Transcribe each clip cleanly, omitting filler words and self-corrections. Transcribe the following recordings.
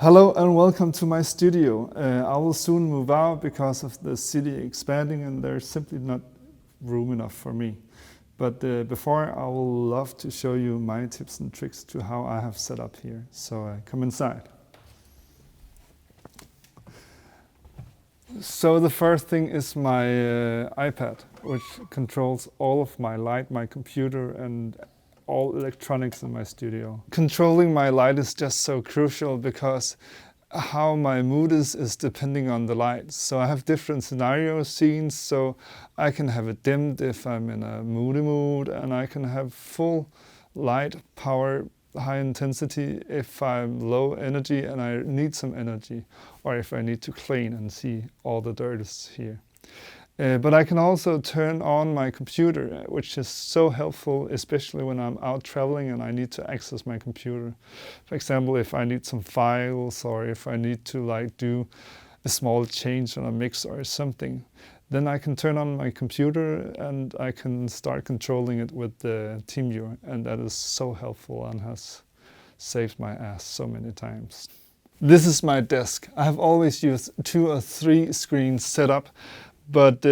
Hello and welcome to my studio. I will soon move out because of the city expanding and there's simply not room enough for me. But before, I will love to show you my tips and tricks to how I have set up here. So come inside. So the first thing is my iPad, which controls all of my light, my computer and all electronics in my studio. Controlling my light is just so crucial because how my mood is depending on the light. So I have different scenario scenes, so I can have it dimmed if I'm in a moody mood, and I can have full light power, high intensity if I'm low energy and I need some energy, or if I need to clean and see all the dirt is here. But I can also turn on my computer, which is so helpful, especially when I'm out traveling and I need to access my computer. For example, if I need some files or if I need to do a small change on a mix or something, then I can turn on my computer and I can start controlling it with the TeamViewer, and that is so helpful and has saved my ass so many times. This is my desk. I have always used 2 or 3 screens set up. But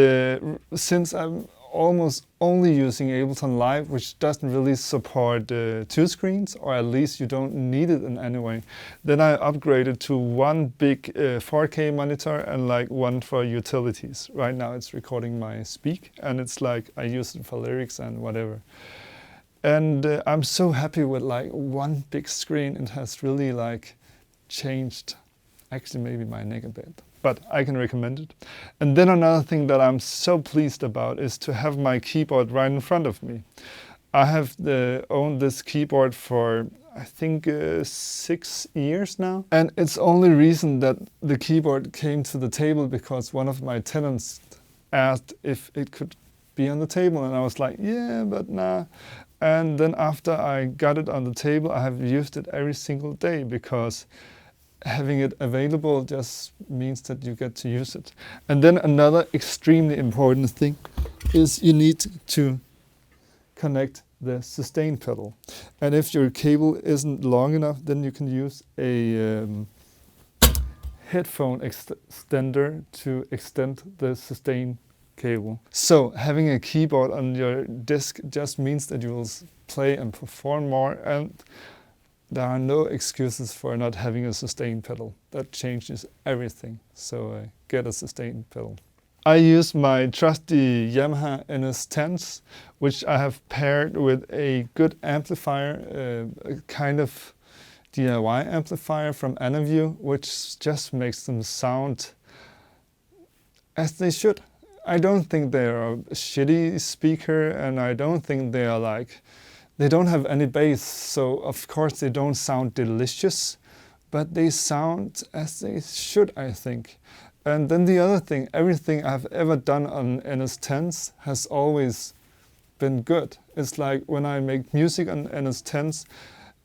since I'm almost only using Ableton Live, which doesn't really support 2 screens, or at least you don't need it in any way, then I upgraded to one big 4K monitor and one for utilities. Right now it's recording my speak, and it's I use it for lyrics and whatever. And I'm so happy with one big screen. It has really changed actually maybe my neck a bit. But I can recommend it. And then another thing that I'm so pleased about is to have my keyboard right in front of me. I have owned this keyboard for I think 6 years now. And it's only reason that the keyboard came to the table because one of my tenants asked if it could be on the table. And I was like, yeah, but nah. And then after I got it on the table, I have used it every single day because having it available just means that you get to use it. And then another extremely important thing is you need to connect the sustain pedal. And if your cable isn't long enough, then you can use a headphone extender to extend the sustain cable. So having a keyboard on your desk just means that you will play and perform more, and there are no excuses for not having a sustain pedal. That changes everything, so get a sustain pedal. I use my trusty Yamaha NS10s, which I have paired with a good amplifier, a kind of DIY amplifier from Anaview, which just makes them sound as they should. I don't think they are a shitty speaker, and I don't think they are they don't have any bass, so of course they don't sound delicious, but they sound as they should, I think. And then the other thing, everything I've ever done on NS10s has always been good. It's like when I make music on NS10s,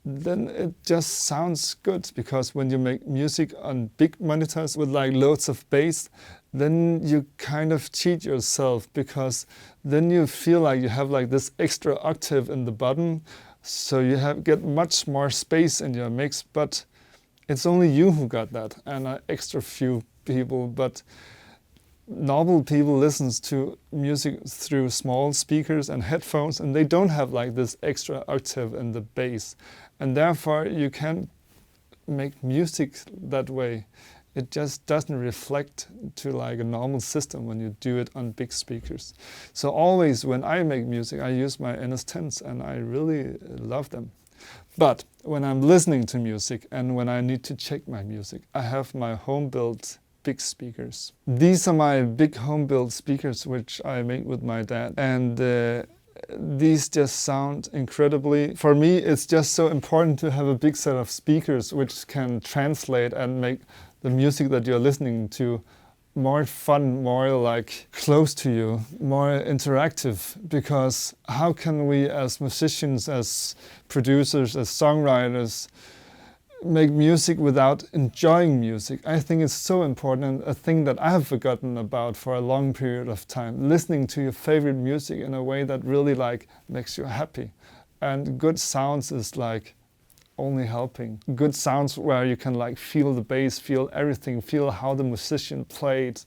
then it just sounds good, because when you make music on big monitors with loads of bass, then you kind of cheat yourself, because then you feel like you have this extra octave in the bottom, so you get much more space in your mix, but it's only you who got that, and an extra few people. But normal people listen to music through small speakers and headphones, and they don't have this extra octave in the bass, and therefore you can't make music that way. It just doesn't reflect to a normal system when you do it on big speakers. So always when I make music, I use my NS10s, and I really love them. But when I'm listening to music and when I need to check my music, I have my home-built big speakers. These are my big home-built speakers, which I made with my dad. And these just sound incredibly. For me, it's just so important to have a big set of speakers which can translate and make the music that you're listening to more fun, more close to you, more interactive. Because how can we as musicians, as producers, as songwriters make music without enjoying music? I think it's so important, and a thing that I have forgotten about for a long period of time. Listening to your favorite music in a way that really makes you happy. And good sounds is only helping. Good sounds where you can like feel the bass, feel everything, feel how the musician played,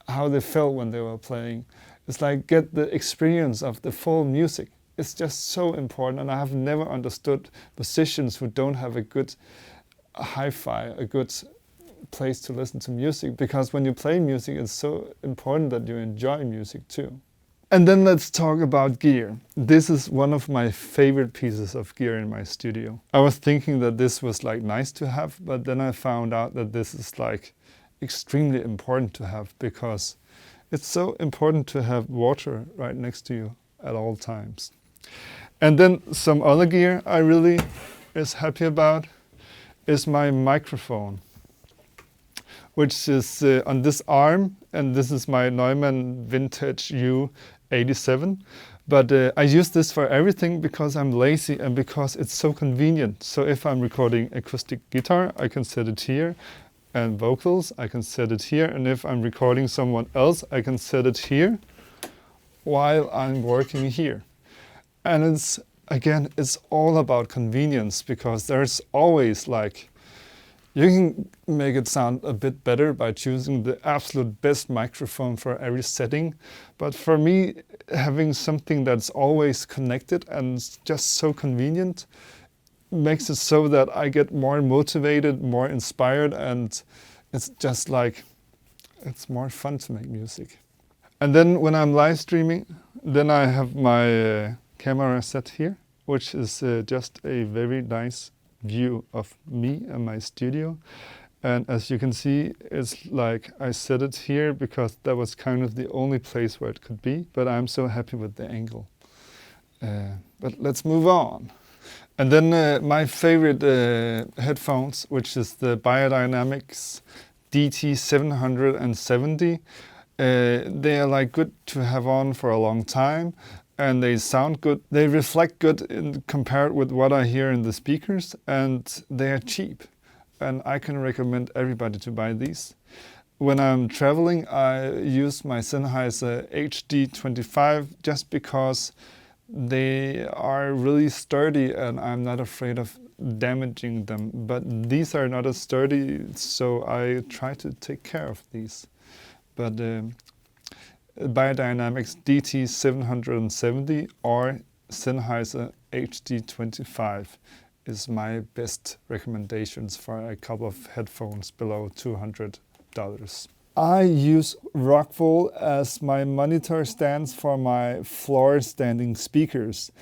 how they felt when they were playing. It's like get the experience of the full music. It's just so important, and I have never understood musicians who don't have a good hi-fi, a good place to listen to music, because when you play music, it's so important that you enjoy music too. And then let's talk about gear. This is one of my favorite pieces of gear in my studio. I was thinking that this was like nice to have, but then I found out that this is like extremely important to have, because it's so important to have water right next to you at all times. And then some other gear I really is happy about is my microphone, which is on this arm, and this is my Neumann vintage U87. But I use this for everything because I'm lazy and because it's so convenient. So if I'm recording acoustic guitar, I can set it here, and vocals, I can set it here, and if I'm recording someone else, I can set it here while I'm working here. And it's, again, it's all about convenience, because there's always like, you can make it sound a bit better by choosing the absolute best microphone for every setting. But for me, having something that's always connected and just so convenient makes it so that I get more motivated, more inspired, and it's just like, it's more fun to make music. And then when I'm live streaming, then I have my camera set here, which is just a very nice view of me and my studio. And as you can see, it's like I set it here because that was kind of the only place where it could be, but I'm so happy with the angle. But let's move on. And then my favorite headphones, which is the Beyerdynamic DT770. They are like good to have on for a long time, and they sound good. They reflect good compared with what I hear in the speakers, and they are cheap. And I can recommend everybody to buy these. When I'm traveling, I use my Sennheiser HD25 just because they are really sturdy and I'm not afraid of damaging them. But these are not as sturdy, so I try to take care of these. But Beyerdynamic DT770 or Sennheiser HD25 is my best recommendations for a couple of headphones below $200. I use Rockwool as my monitor stands for my floor standing speakers.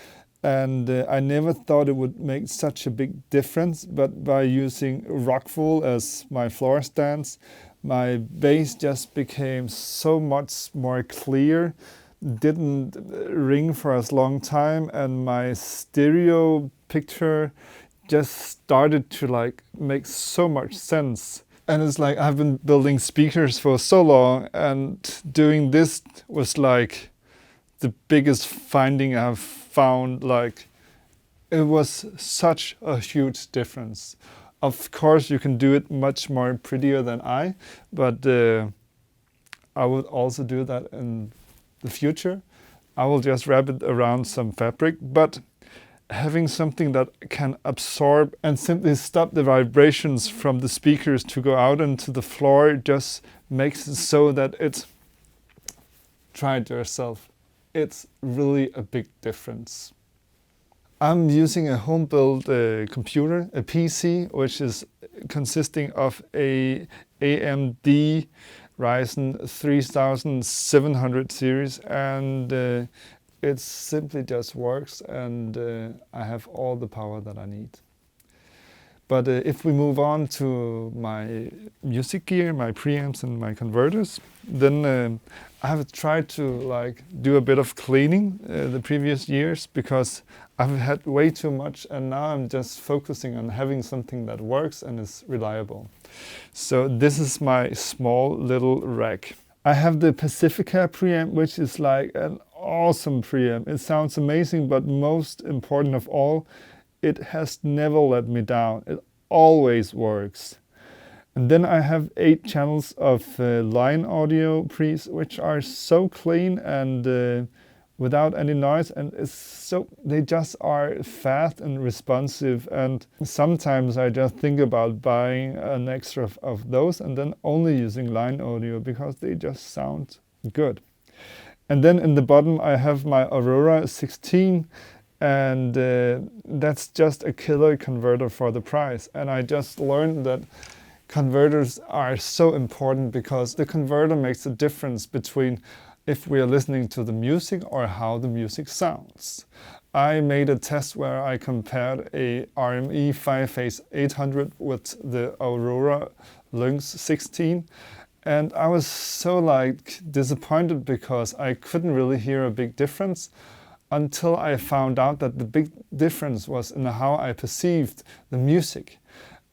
And I never thought it would make such a big difference, but by using Rockwool as my floor stands, my bass just became so much more clear, didn't ring for as long time, and my stereo picture just started to like make so much sense. And it's like I've been building speakers for so long, and doing this was like the biggest finding I've found. Like, it was such a huge difference. Of course, you can do it much more prettier than I, but I would also do that in the future. I will just wrap it around some fabric, but having something that can absorb and simply stop the vibrations from the speakers to go out into the floor just makes it so that it's, try it yourself. It's really a big difference. I'm using a home-built computer, a PC, which is consisting of a AMD Ryzen 3700 series, and it simply just works, and I have all the power that I need. But if we move on to my music gear, my preamps and my converters, then I have tried to like do a bit of cleaning the previous years, because I've had way too much, and now I'm just focusing on having something that works and is reliable. So this is my small little rack. I have the Pacifica preamp, which is like an awesome preamp. It sounds amazing, but most important of all, it has never let me down. It always works. And then I have 8 channels of line audio pre's, which are so clean and without any noise, and they just are fast and responsive. And sometimes I just think about buying an extra of those and then only using line audio because they just sound good. And then in the bottom I have my AURORA 16, and that's just a killer converter for the price. And I just learned that converters are so important because the converter makes a difference between if we are listening to the music or how the music sounds. I made a test where I compared a RME 5-phase 800 with the AURORA LYNX 16, and I was so disappointed because I couldn't really hear a big difference until I found out that the big difference was in how I perceived the music.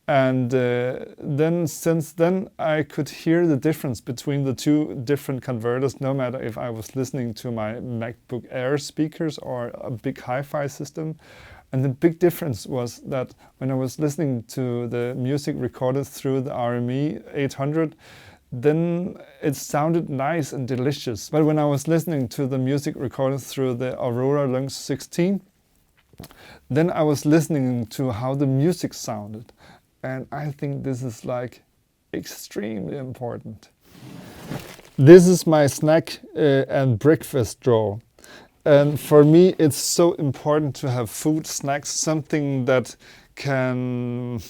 And then since then I could hear the difference between the two different converters, no matter if I was listening to my MacBook Air speakers or a big hi-fi system. And the big difference was that when I was listening to the music recorded through the RME 800, then it sounded nice and delicious. But when I was listening to the music recorded through the AURORA LYNX 16, then I was listening to how the music sounded. And I think this is extremely important. This is my snack and breakfast drawer. And for me, it's so important to have food, snacks, something that can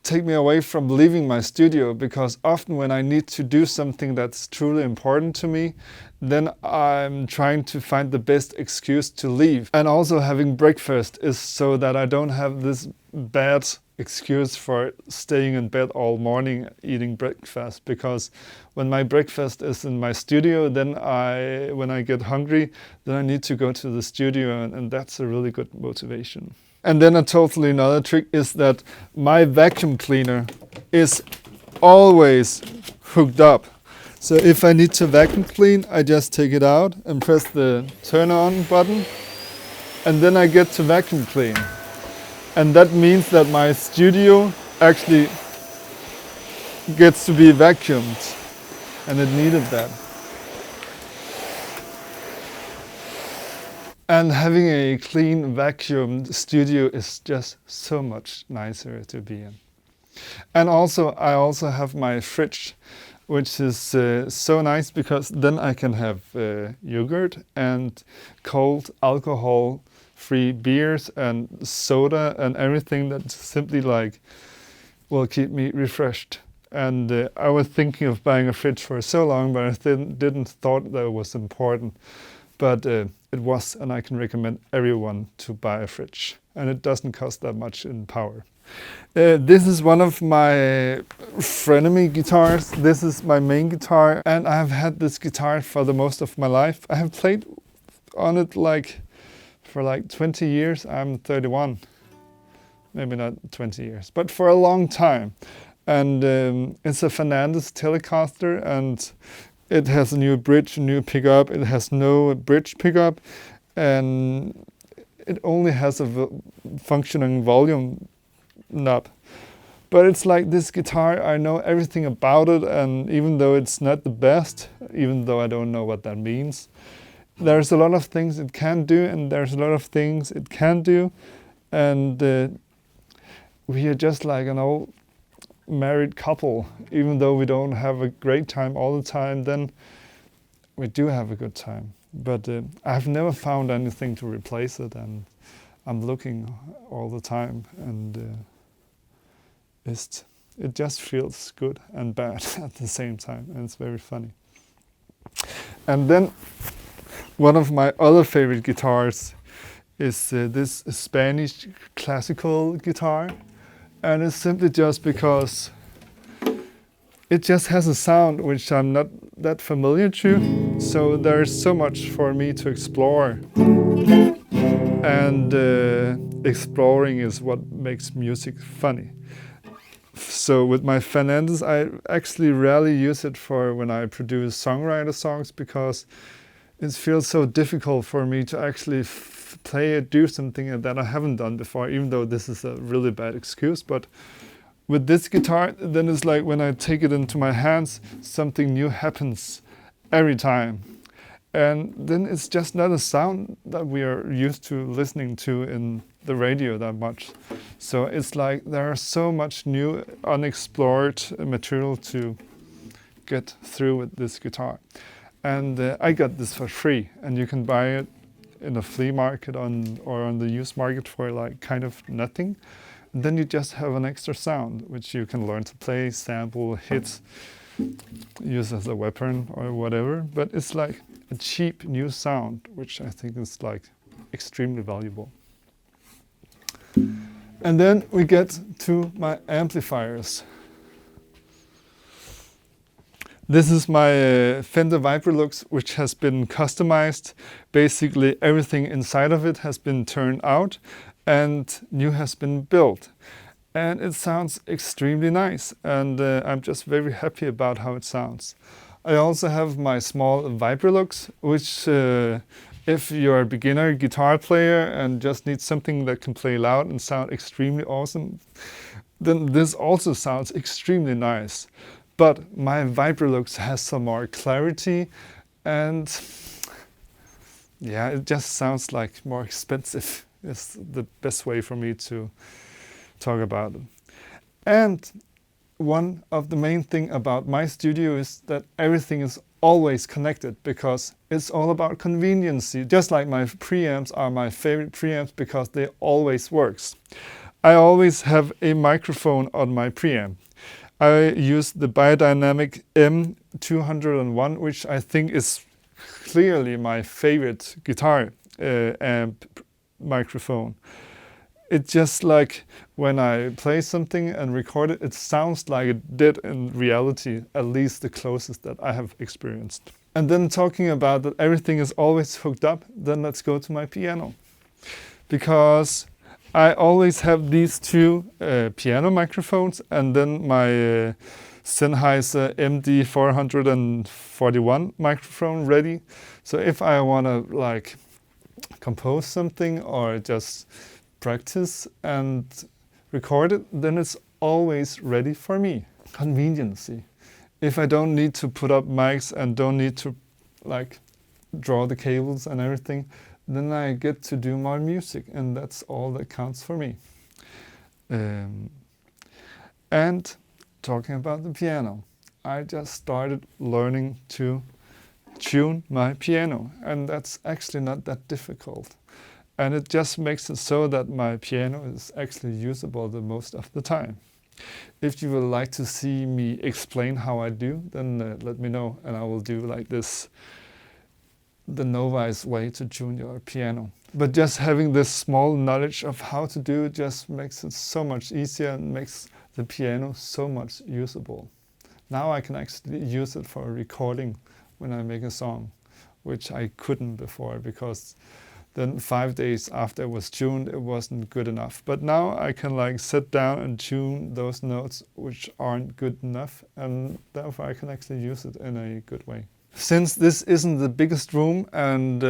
take me away from leaving my studio, because often when I need to do something that's truly important to me, then I'm trying to find the best excuse to leave. And also having breakfast is so that I don't have this bad excuse for staying in bed all morning eating breakfast, because when my breakfast is in my studio, then when I get hungry, then I need to go to the studio, and that's a really good motivation. And then a totally another trick is that my vacuum cleaner is always hooked up. So if I need to vacuum clean, I just take it out and press the turn on button, and then I get to vacuum clean. And that means that my studio actually gets to be vacuumed, and it needed that. And having a clean vacuumed studio is just so much nicer to be in. And I also have my fridge, which is so nice because then I can have yogurt and cold alcohol-free beers and soda and everything that simply will keep me refreshed. And I was thinking of buying a fridge for so long, but I didn't thought that it was important. But it was, and I can recommend everyone to buy a fridge. And it doesn't cost that much in power. This is one of my frenemy guitars. This is my main guitar, and I have had this guitar for the most of my life. I have played on it for 20 years. I'm 31. Maybe not 20 years, but for a long time. And it's a Fernandes Telecaster, and it has a new bridge, a new pickup. It has no bridge pickup, and it only has a functioning volume knob. But it's like this guitar, I know everything about it, and even though it's not the best, even though I don't know what that means, there's a lot of things it can do, and there's a lot of things it can do, and we are just like an old married couple. Even though we don't have a great time all the time, then we do have a good time. But I've never found anything to replace it, and I'm looking all the time, and it just feels good and bad at the same time, and it's very funny. And then one of my other favorite guitars is this Spanish classical guitar. And it's simply just because it just has a sound which I'm not that familiar to. So there's so much for me to explore. And exploring is what makes music funny. So with my Fernandes, I actually rarely use it for when I produce songwriter songs, because it feels so difficult for me to actually play or do something that I haven't done before, even though this is a really bad excuse. But with this guitar, then it's like when I take it into my hands, something new happens every time. And then it's just not a sound that we are used to listening to in the radio that much. So it's like there are so much new unexplored material to get through with this guitar. And I got this for free, and you can buy it in a flea market or on the used market for like kind of nothing. And then you just have an extra sound, which you can learn to play, sample, hit, use as a weapon or whatever. But it's like a cheap new sound, which I think is like extremely valuable. And then we get to my amplifiers. This is my Fender Vibrolux, which has been customized. Basically everything inside of it has been turned out and new has been built. And it sounds extremely nice, and I'm just very happy about how it sounds. I also have my small Vibrolux, which if you're a beginner guitar player and just need something that can play loud and sound extremely awesome, then this also sounds extremely nice. But my Vibrolux has some more clarity, and yeah, it just sounds like more expensive. It's the best way for me to talk about it. And one of the main thing about my studio is that everything is always connected, because it's all about convenience. Just like my preamps are my favorite preamps because they always works. I always have a microphone on my preamp. I use the Beyerdynamic M201, which I think is clearly my favorite guitar amp microphone. It's just like when I play something and record it, it sounds like it did in reality, at least the closest that I have experienced. And then talking about that everything is always hooked up, then let's go to my piano. Because I always have these two piano microphones and then my Sennheiser MD441 microphone ready. So if I want to like compose something or just practice and record it, then it's always ready for me. Conveniency. If I don't need to put up mics and don't need to like draw the cables and everything, then I get to do more music, and that's all that counts for me. And talking about the piano, I just started learning to tune my piano, and that's actually not that difficult. And it just makes it so that my piano is actually usable the most of the time. If you would like to see me explain how I do, then let me know, and I will do like this, the novice way to tune your piano. But just having this small knowledge of how to do it just makes it so much easier and makes the piano so much usable. Now I can actually use it for recording when I make a song, which I couldn't before, because then 5 days after it was tuned, it wasn't good enough. But now I can like sit down and tune those notes which aren't good enough, and therefore I can actually use it in a good way. Since this isn't the biggest room and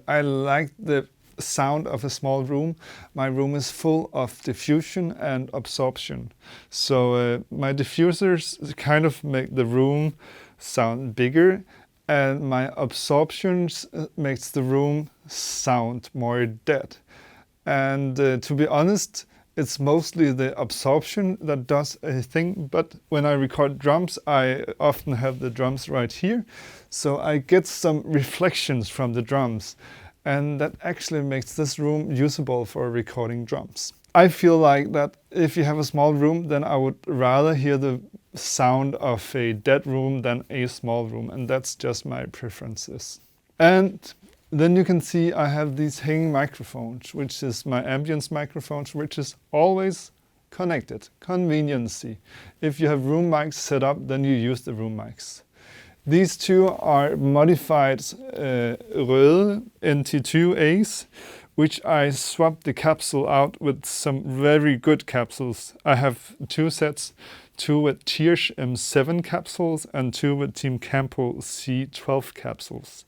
I like the sound of a small room, my room is full of diffusion and absorption. So my diffusers kind of make the room sound bigger, and my absorptions makes the room sound more dead. And to be honest, it's mostly the absorption that does a thing, but when I record drums, I often have the drums right here, so I get some reflections from the drums, and that actually makes this room usable for recording drums. I feel like that if you have a small room, then I would rather hear the sound of a dead room than a small room, and that's just my preferences. And then you can see I have these hanging microphones, which is my ambience microphones, which is always connected. Conveniency. If you have room mics set up, then you use the room mics. These two are modified RØDE NT2As, which I swapped the capsule out with some very good capsules. I have two sets, two with Thiersch M7 capsules and two with Team Campo C12 capsules.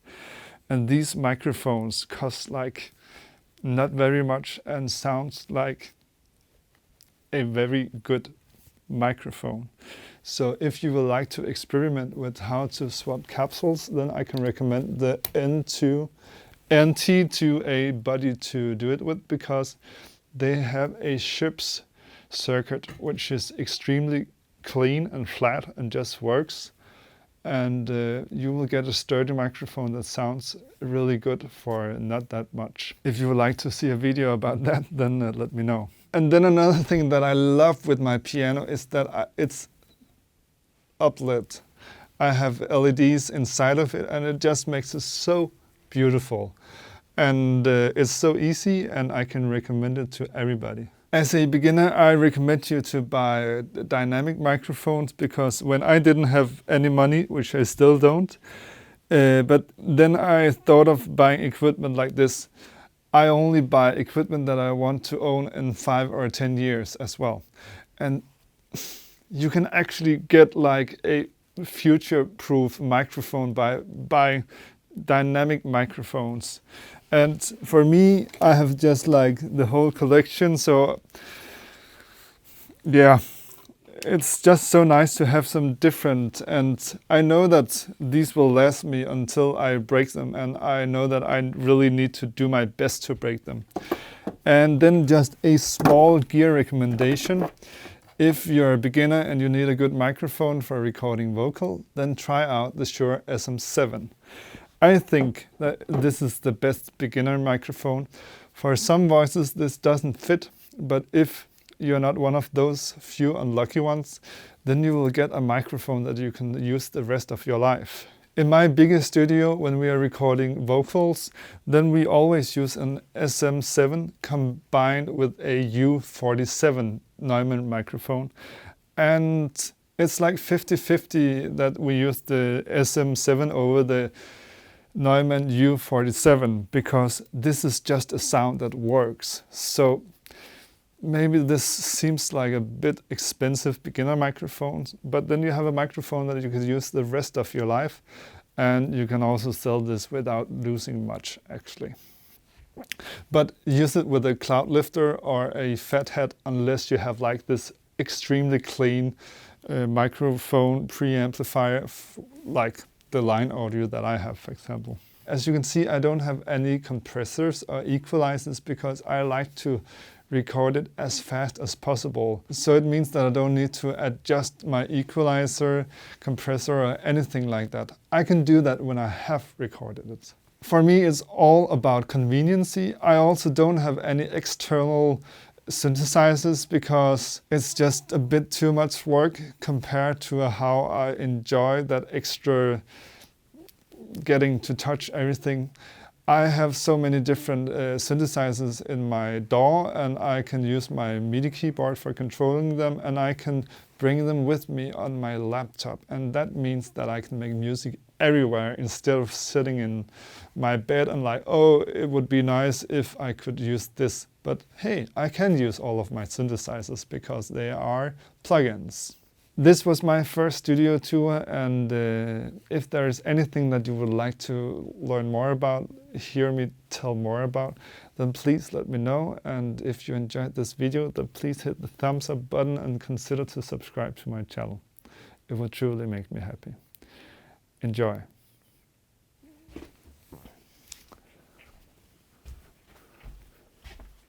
And these microphones cost like not very much and sounds like a very good microphone. So if you would like to experiment with how to swap capsules, then I can recommend the NT2A body to do it with, because they have a ship's circuit which is extremely clean and flat and just works. And you will get a sturdy microphone that sounds really good for not that much. If you would like to see a video about that, then let me know. And then another thing that I love with my piano is that it's uplit. I have LEDs inside of it, and it just makes it so beautiful. And it's so easy, and I can recommend it to everybody. As a beginner, I recommend you to buy dynamic microphones, because when I didn't have any money, which I still don't, but then I thought of buying equipment like this. I only buy equipment that I want to own in 5 or 10 years as well. And you can actually get like a future-proof microphone by buying dynamic microphones. And for me, I have just like the whole collection, so yeah, it's just so nice to have some different, and I know that these will last me until I break them, and I know that I really need to do my best to break them. And then just a small gear recommendation. If you're a beginner and you need a good microphone for recording vocal, then try out the Shure SM7. I think that this is the best beginner microphone. For some voices this doesn't fit, but if you're not one of those few unlucky ones, then you will get a microphone that you can use the rest of your life. In my bigger studio, when we are recording vocals, then we always use an SM7 combined with a U87 Neumann microphone. And it's like 50-50 that we use the SM7 over the Neumann U87, because this is just a sound that works. So maybe this seems like a bit expensive beginner microphone, but then you have a microphone that you can use the rest of your life, and you can also sell this without losing much actually. But use it with a cloud lifter or a fat head, unless you have like this extremely clean microphone preamplifier like the line audio that I have, for example. As you can see, I don't have any compressors or equalizers, because I like to record it as fast as possible. So it means that I don't need to adjust my equalizer, compressor, or anything like that. I can do that when I have recorded it. For me, it's all about conveniency. I also don't have any external synthesizers, because it's just a bit too much work compared to how I enjoy that extra getting to touch everything. I have so many different synthesizers in my DAW, and I can use my MIDI keyboard for controlling them, and I can bring them with me on my laptop. And that means that I can make music everywhere, instead of sitting in my bed and like, oh, it would be nice if I could use this. But hey, I can use all of my synthesizers because they are plugins. This was my first studio tour, and if there is anything that you would like to learn more about, hear me tell more about, then please let me know. And if you enjoyed this video, then please hit the thumbs up button and consider to subscribe to my channel. It would truly make me happy. Enjoy.